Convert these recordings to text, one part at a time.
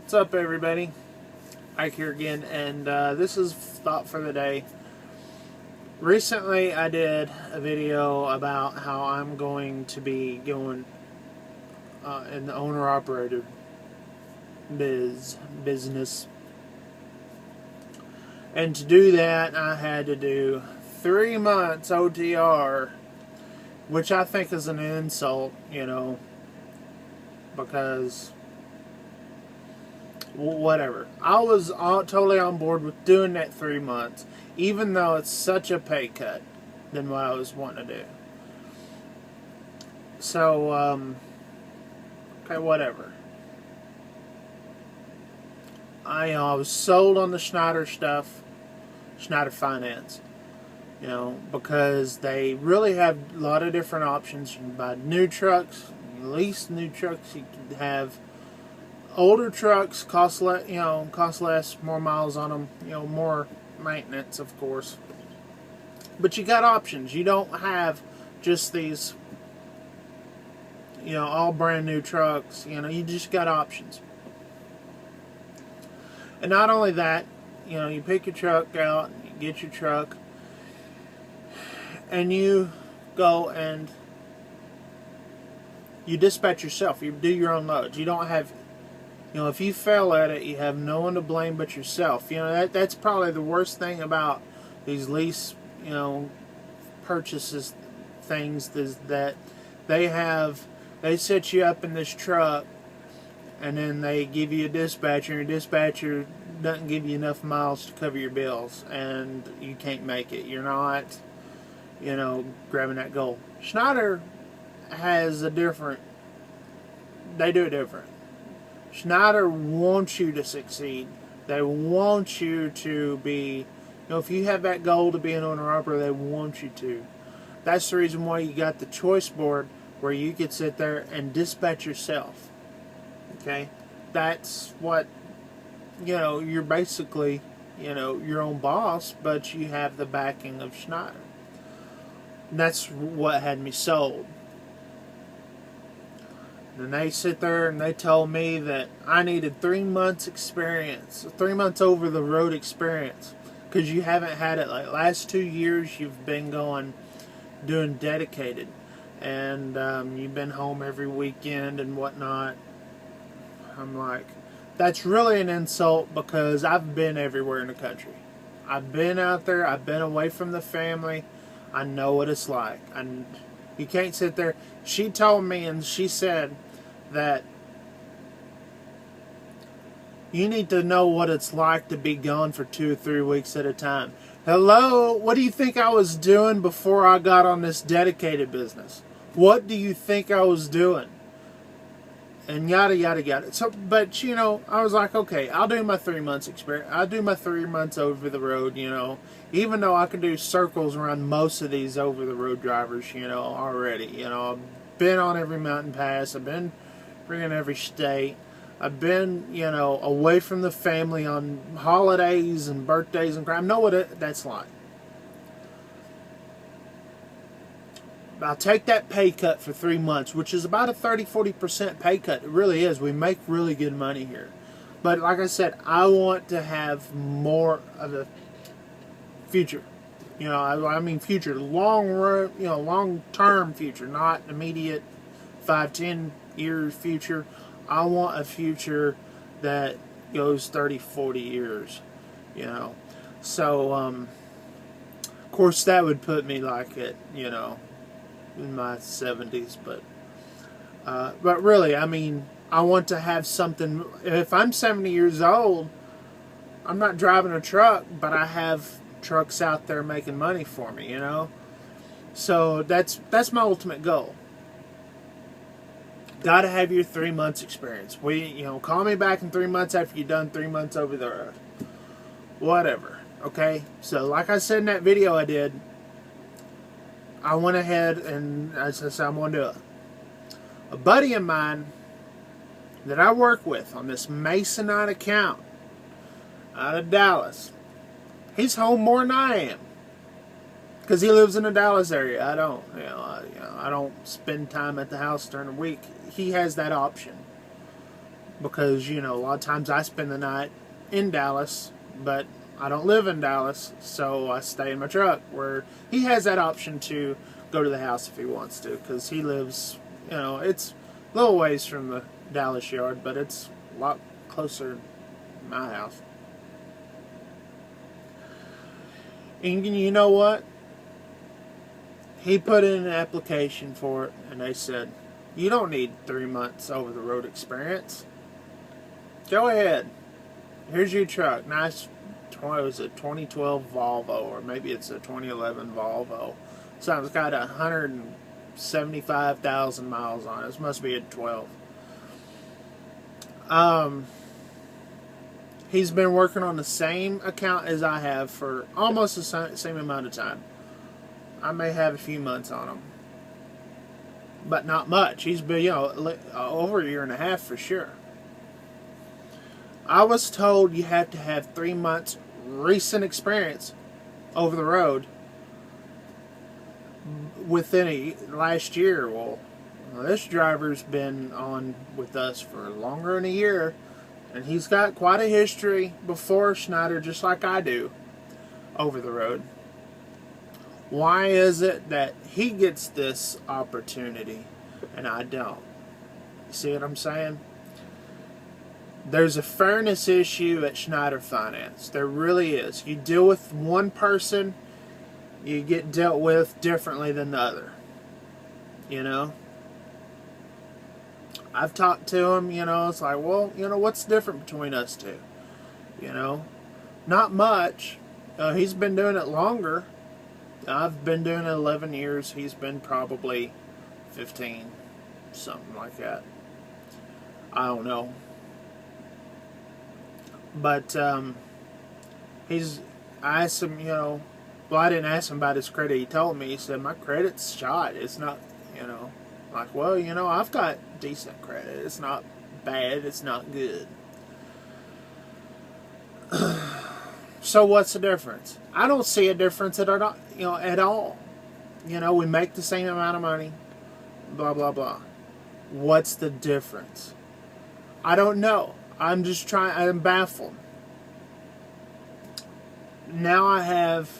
What's up, everybody? Ike here again, and this is Thought for the Day. Recently, I did a video about how I'm going to be going in the owner-operator business. And to do that, I had to do 3 months OTR, which I think is an insult, because whatever. I was totally on board with doing that 3 months, even though it's such a pay cut than what I was wanting to do. So, okay, whatever. I was sold on the Schneider stuff, Schneider Finance, because they really have a lot of different options. You can buy new trucks, lease new trucks, you can have older trucks, cost less, more miles on them, more maintenance, of course. But you got options. You don't have just these, all brand new trucks. You just got options. And not only that, you pick your truck out, you get your truck, and you go and you dispatch yourself. You do your own loads. You don't have, if you fail at it, you have no one to blame but yourself. That's probably the worst thing about these lease, purchases things, is that they set you up in this truck, and then they give you a dispatcher, and your dispatcher doesn't give you enough miles to cover your bills, and you can't make it. You're not, grabbing that goal. Schneider has they do it different. Schneider wants you to succeed. They want you to be, if you have that goal to be an owner-operator, they want you to. That's the reason why you got the choice board where you could sit there and dispatch yourself. Okay? That's what, you're basically, your own boss, but you have the backing of Schneider. And that's what had me sold. And they sit there and they told me that I needed 3 months experience, 3 months over the road experience, because you haven't had it. Like last 2 years, you've been doing dedicated, and you've been home every weekend and whatnot. I'm like, that's really an insult, because I've been everywhere in the country. I've been out there. I've been away from the family. I know what it's like. You can't sit there. She told me, and she said that you need to know what it's like to be gone for 2 or 3 weeks at a time. Hello? What do you think I was doing before I got on this dedicated business? What do you think I was doing? And yada, yada, yada. So, but, I was like, okay, I'll do my 3 months experience. I'll do my 3 months over the road, even though I can do circles around most of these over the road drivers, already. I've been on every mountain pass. I've been freaking every state. I've been, away from the family on holidays and birthdays and crap. I know what that's like. I'll take that pay cut for 3 months, which is about a 30-40% pay cut. It really is. We make really good money here. But like I said, I want to have more of a future. I mean future, long-term future, not immediate 5-10 years future. I want a future that goes 30-40 years, So, of course, that would put me like at, in my 70s, but really, I mean, I want to have something. If I'm 70 years old, I'm not driving a truck, but I have trucks out there making money for me, So that's my ultimate goal. Got to have your 3 months experience. Call me back in 3 months after you've done 3 months over the road. Whatever. Okay. So like I said in that video I did, I went ahead and I said I'm going to do it. A buddy of mine that I work with on this Masonite account out of Dallas, he's home more than I am, because he lives in the Dallas area. I don't. I don't spend time at the house during the week. He has that option. because, you know, a lot of times I spend the night in Dallas, but I don't live in Dallas, so I stay in my truck, where he has that option to go to the house if he wants to, because he lives, you know, it's a little ways from the Dallas yard, but it's a lot closer to my house. And you know what? He put in an application for it, and they said, you don't need 3 months over the road experience. Go ahead. Here's your truck. Nice, what was it, 2012 Volvo, or maybe it's a 2011 Volvo. So it's got 175,000 miles on it. This must be a 12. He's been working on the same account as I have for almost the same amount of time. I may have a few months on him, but not much. He's been, you know, over a year and a half for sure. I was told you have to have 3 months recent experience over the road within last year. Well, this driver's been on with us for longer than a year, and he's got quite a history before Schneider, just like I do, over the road. Why is it that he gets this opportunity and I don't? You see what I'm saying? There's a fairness issue at Schneider Finance. There really is. You deal with one person, you get dealt with differently than the other. You know? I've talked to him, you know, it's like, well, you know, what's different between us two? You know? Not much. He's been doing it longer. I've been doing it 11 years. He's been probably 15, something like that. I don't know. But I asked him, you know, well, I didn't ask him about his credit. He told me, he said, my credit's shot. It's not, you know, like, well, you know, I've got decent credit. It's not bad. It's not good. So what's the difference? I don't see a difference at all, you know, at all. You know, we make the same amount of money, blah, blah, blah. What's the difference? I don't know. I'm just I'm baffled. Now I have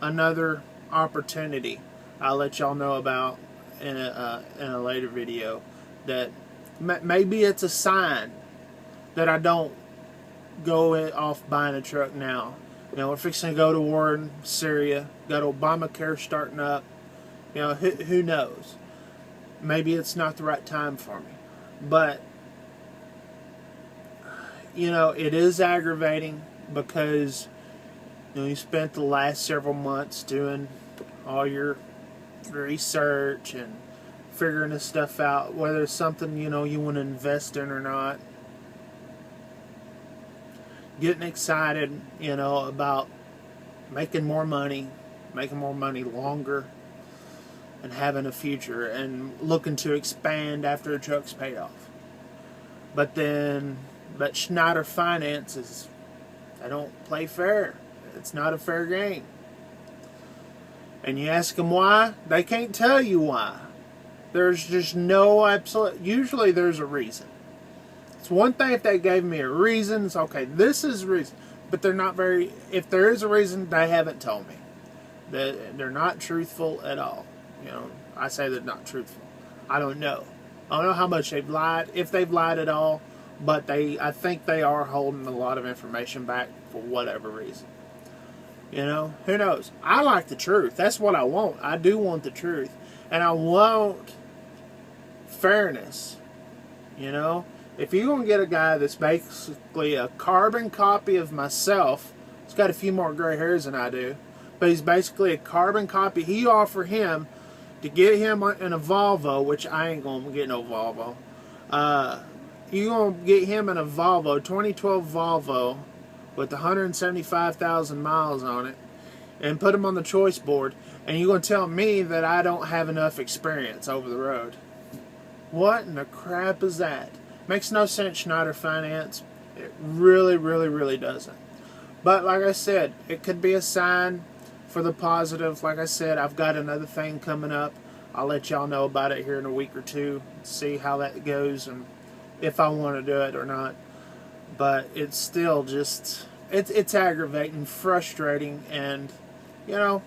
another opportunity I'll let y'all know about in a later video, that maybe it's a sign that I don't go off buying a truck now. You know, we're fixing to go to war in Syria, got Obamacare starting up. You know, who knows? Maybe it's not the right time for me. But, you know, it is aggravating because, you know, you spent the last several months doing all your research and figuring this stuff out, whether it's something, you know, you want to invest in or not. Getting excited, you know, about making more money longer, and having a future, and looking to expand after the truck's paid off. But Schneider Finance they don't play fair. It's not a fair game. And you ask them why, they can't tell you why. There's just no absolute, usually there's a reason. It's one thing if they gave me a reason, it's okay, this is the reason. But they're not very, if there is a reason, they haven't told me. They're not truthful at all. You know, I say they're not truthful. I don't know. I don't know how much they've lied, if they've lied at all, but I think they are holding a lot of information back for whatever reason. You know, who knows? I like the truth. That's what I want. I do want the truth. And I want fairness. You know? If you're going to get a guy that's basically a carbon copy of myself, he's got a few more gray hairs than I do, but he's basically a carbon copy. You offer him to get him in a Volvo, which I ain't going to get no Volvo. You're going to get him in a Volvo, 2012 Volvo, with 175,000 miles on it, and put him on the choice board, and you're going to tell me that I don't have enough experience over the road. What in the crap is that? Makes no sense, Schneider Finance. It really, really, really doesn't. But like I said, it could be a sign for the positive. Like I said, I've got another thing coming up. I'll let y'all know about it here in a week or two. See how that goes, and if I want to do it or not. But it's still just, it's aggravating, frustrating, and, you know,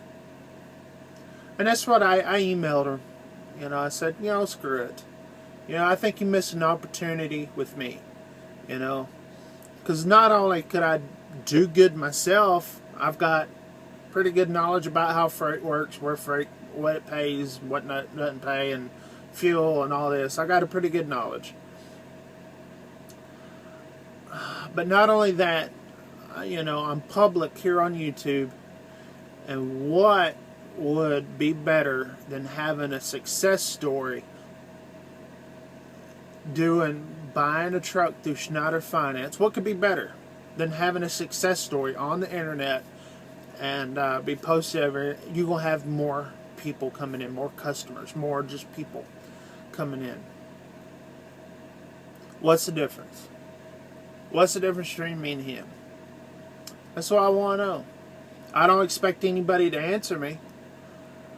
and that's what I emailed her. You know, I said, you know, screw it. You know, I think you missed an opportunity with me, you know, because not only could I do good myself, I've got pretty good knowledge about how freight works, where freight, what it pays, what doesn't pay, and fuel and all this. I got a pretty good knowledge. But not only that, you know, I'm public here on YouTube, and what would be better than having a success story buying a truck through Schneider Finance? What could be better than having a success story on the internet and be posted over? You're going to have more people coming in, more customers, more just people coming in. What's the difference? What's the difference between me and him? That's what I want to know. I don't expect anybody to answer me,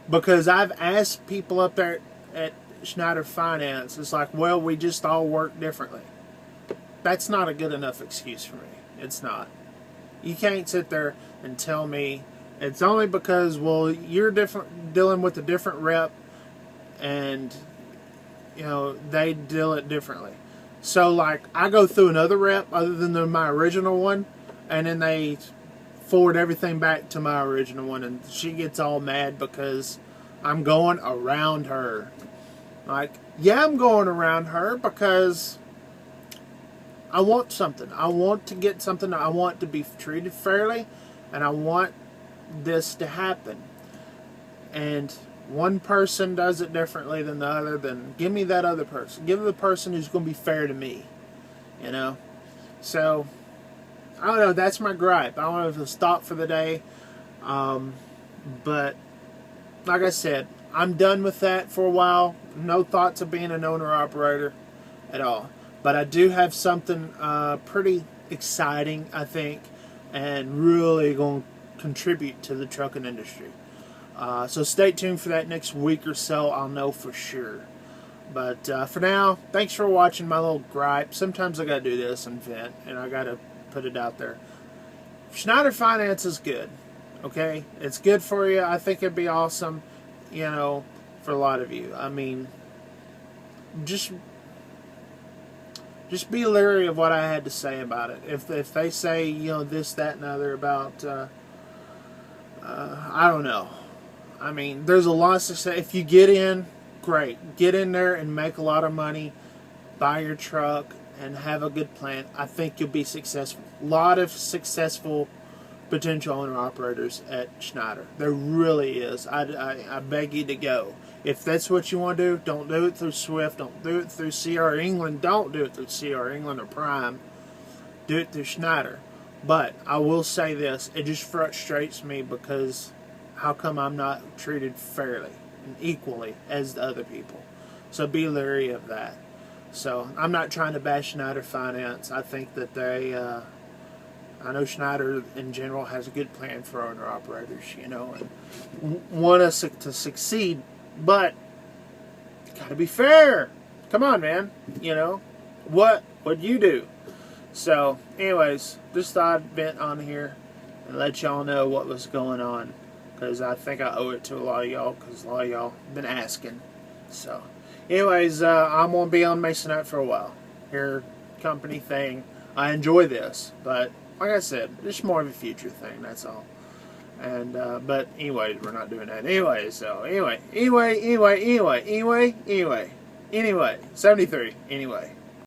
because I've asked people up there at Schneider Finance. It's like, well, we just all work differently. That's not a good enough excuse for me. It's not. You can't sit there and tell me it's only because, well, you're different, dealing with a different rep, and, you know, they deal it differently. So, like, I go through another rep other than my original one, and then they forward everything back to my original one, and she gets all mad because I'm going around her. Like, yeah, I'm going around her because I want something. I want to get something. I want to be treated fairly, and I want this to happen. And one person does it differently than the other, then give me that other person. Give the person who's going to be fair to me. You know? So, I don't know. That's my gripe. I don't know if it'll stop for the day. But, like I said, I'm done with that for a while. No thoughts of being an owner-operator at all. But I do have something pretty exciting, I think, and really going to contribute to the trucking industry. So stay tuned for that next week or so. I'll know for sure. But for now, thanks for watching my little gripe. Sometimes I got to do this and vent, and I got to put it out there. Schneider Finance is good. Okay? It's good for you. I think it'd be awesome, you know, for a lot of you. I mean, just be leery of what I had to say about it. If they say, you know, this, that, and other about, I don't know. I mean, there's a lot of success. If you get in, great. Get in there and make a lot of money. Buy your truck and have a good plan. I think you'll be successful. A lot of successful potential owner-operators at Schneider. There really is. I beg you to go. If that's what you want to do, don't do it through Swift. Don't do it through CR England. Don't do it through CR England or Prime. Do it through Schneider. But I will say this. It just frustrates me because how come I'm not treated fairly and equally as the other people? So be leery of that. So I'm not trying to bash Schneider Finance. I think that they, I know Schneider in general has a good plan for owner-operators, you know, and want us to succeed, but got to be fair. Come on, man. You know, what would you do? So, anyways, just thought I'd vent on here and let y'all know what was going on, because I think I owe it to a lot of y'all, because a lot of y'all been asking. So, anyways, I'm going to be on Masonite for a while. Here, company thing. I enjoy this, but like I said, it's more of a future thing, that's all. And, but anyways, we're not doing that. Anyway, so, anyway, 73, anyway.